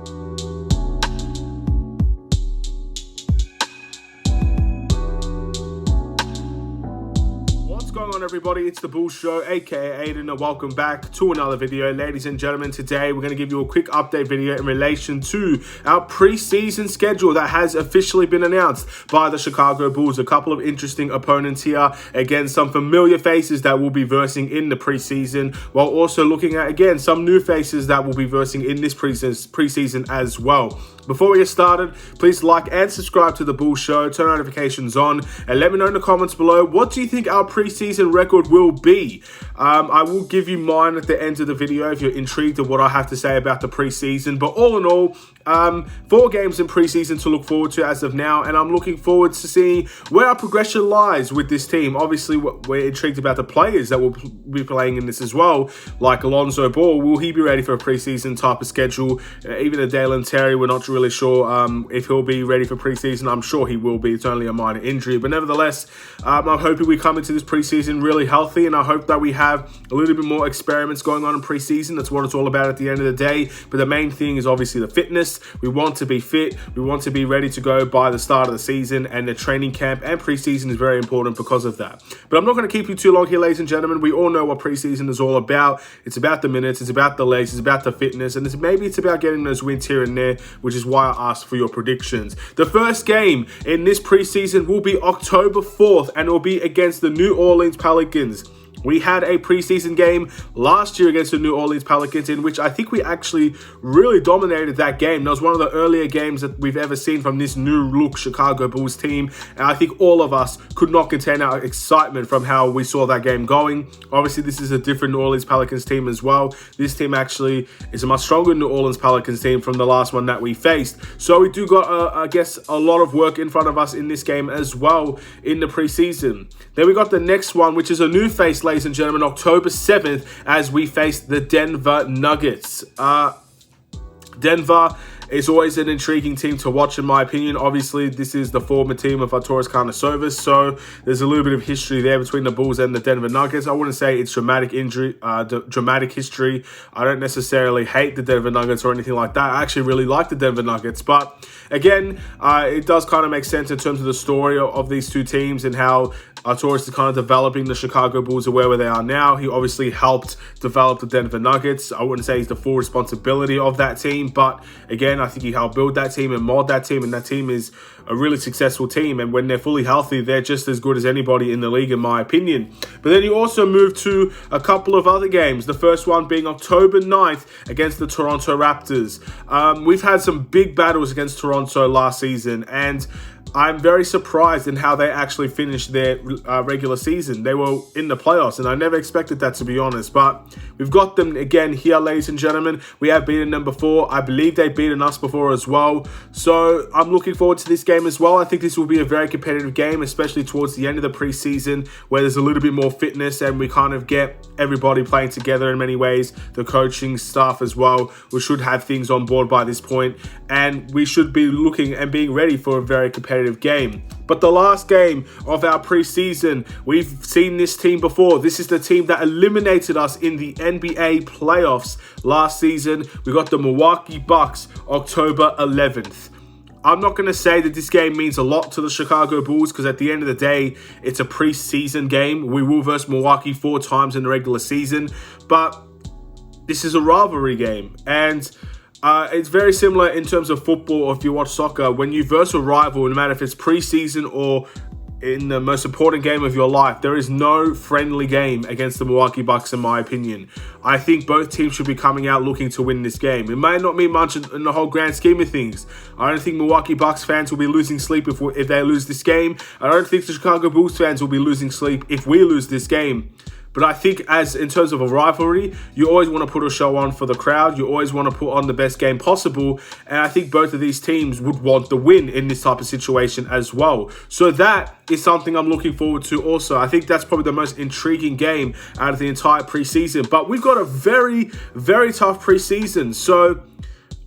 What's going on, everybody? It's the Bulls Show, aka Aidan, and welcome back to another video. Ladies and gentlemen, today we're going to give you a quick update video in relation to our preseason schedule that has officially been announced by the Chicago Bulls. A couple of interesting opponents here. Again, some familiar faces that will be versing in the preseason, while also looking at, again, some new faces that will be versing in this preseason as well. Before we get started, please like and subscribe to the Bulls Show, turn notifications on, and let me know in the comments below, what do you think our preseason record will be? I will give you mine at the end of the video if you're intrigued of what I have to say about the preseason. But all in all, 4 games in preseason to look forward to as of now, and I'm looking forward to seeing where our progression lies with this team. Obviously, we're intrigued about the players that will be playing in this as well, like Alonzo Ball. Will he be ready for a preseason type of schedule? Even a Dalen Terry, we're not really sure if he'll be ready for preseason. I'm sure he will be. It's only a minor injury, but nevertheless, I'm hoping we come into this preseason really healthy, and I hope that we have a little bit more experiments going on in preseason. That's what it's all about at the end of the day. But the main thing is obviously the fitness. We want to be fit. We want to be ready to go by the start of the season, and the training camp and preseason is very important because of that. But I'm not going to keep you too long here, ladies and gentlemen. We all know what preseason is all about. It's about the minutes. It's about the legs. It's about the fitness, and maybe it's about getting those wins here and there, which is why I asked for your predictions. The first game in this preseason will be October 4th, and it will be against the New Orleans Pelicans. We had a preseason game last year against the New Orleans Pelicans in which I think we actually really dominated that game. That was one of the earlier games that we've ever seen from this new look Chicago Bulls team, and I think all of us could not contain our excitement from how we saw that game going. Obviously, this is a different New Orleans Pelicans team as well. This team actually is a much stronger New Orleans Pelicans team from the last one that we faced. So we do got, I guess, a lot of work in front of us in this game as well in the preseason. Then we got the next one, which is a new face, ladies and gentlemen, October 7th, as we face the Denver Nuggets. Denver is always an intriguing team to watch, in my opinion. Obviously, this is the former team of Arturas Karnisovas, so there's a little bit of history there between the Bulls and the Denver Nuggets. I wouldn't say it's dramatic history. I don't necessarily hate the Denver Nuggets or anything like that. I actually really like the Denver Nuggets, but again, it does kind of make sense in terms of the story of these two teams and how Arturas is kind of developing the Chicago Bulls to where they are now. He obviously helped develop the Denver Nuggets. I wouldn't say he's the full responsibility of that team, but again, I think he helped build that team and mold that team, and that team is a really successful team, and when they're fully healthy, they're just as good as anybody in the league, in my opinion. But then you also move to a couple of other games, the first one being October 9th against the Toronto Raptors. We've had some big battles against Toronto last season, and I'm very surprised in how they actually finished their regular season. They were in the playoffs, and I never expected that, to be honest. But we've got them again here, ladies and gentlemen. We have beaten them before. I believe they've beaten us before as well. So I'm looking forward to this game as well. I think this will be a very competitive game, especially towards the end of the preseason, where there's a little bit more fitness and we kind of get everybody playing together in many ways. The coaching staff as well. We should have things on board by this point, and we should be looking and being ready for a very competitive game. But the last game of our preseason, we've seen this team before. This is the team that eliminated us in the NBA playoffs last season. We got the Milwaukee Bucks, October 11th. I'm not going to say that this game means a lot to the Chicago Bulls, because at the end of the day, it's a preseason game. We will verse Milwaukee 4 times in the regular season, but this is a rivalry game, and it's very similar in terms of football, or if you watch soccer. When you verse a rival, no matter if it's preseason or in the most important game of your life, there is no friendly game against the Milwaukee Bucks, in my opinion. I think both teams should be coming out looking to win this game. It may not mean much in the whole grand scheme of things. I don't think Milwaukee Bucks fans will be losing sleep if they lose this game. I don't think the Chicago Bulls fans will be losing sleep if we lose this game. But I think in terms of a rivalry, you always want to put a show on for the crowd. You always want to put on the best game possible. And I think both of these teams would want the win in this type of situation as well. So that is something I'm looking forward to also. I think that's probably the most intriguing game out of the entire preseason. But we've got a very, very tough preseason. So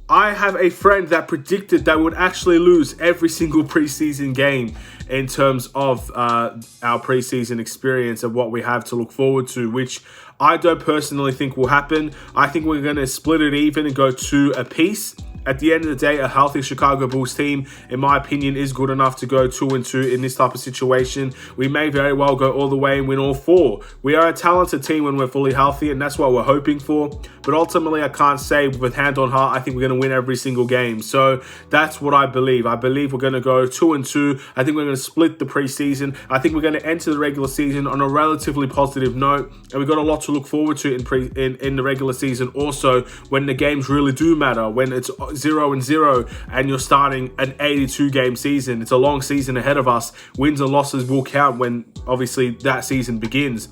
I have a friend that predicted that we would actually lose every single preseason game in terms of our preseason experience and what we have to look forward to, which I don't personally think will happen. I think we're going to split it even and go 2 apiece. at the end of the day, a healthy Chicago Bulls team, in my opinion, is good enough to go 2-2 in this type of situation. We may very well go all the way and win all 4. We are a talented team when we're fully healthy, and that's what we're hoping for. But ultimately, I can't say with hand on heart, I think we're going to win every single game. So that's what I believe. I believe we're going to go 2-2. I think we're going to split the preseason. I think we're going to enter the regular season on a relatively positive note, and we've got a lot to look forward to in the regular season. Also, when the games really do matter, when it's 0-0 and you're starting an 82-game season, it's a long season ahead of us. Wins and losses will count when obviously that season begins.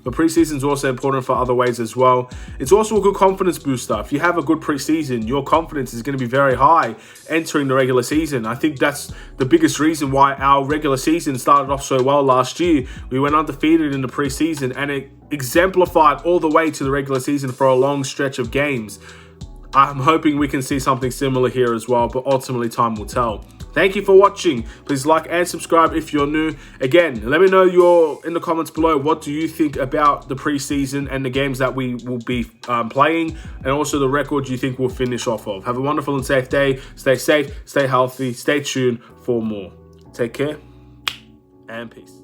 But preseason is also important for other ways as well. It's also a good confidence booster. If you have a good preseason, your confidence is going to be very high entering the regular season. I think that's the biggest reason why our regular season started off so well last year. We went undefeated in the preseason, and it exemplified all the way to the regular season for a long stretch of games. I'm hoping we can see something similar here as well, but ultimately time will tell. Thank you for watching. Please like and subscribe if you're new. Again, let me know in the comments below, what do you think about the preseason and the games that we will be playing, and also the record you think we'll finish off of. Have a wonderful and safe day. Stay safe, stay healthy, stay tuned for more. Take care and peace.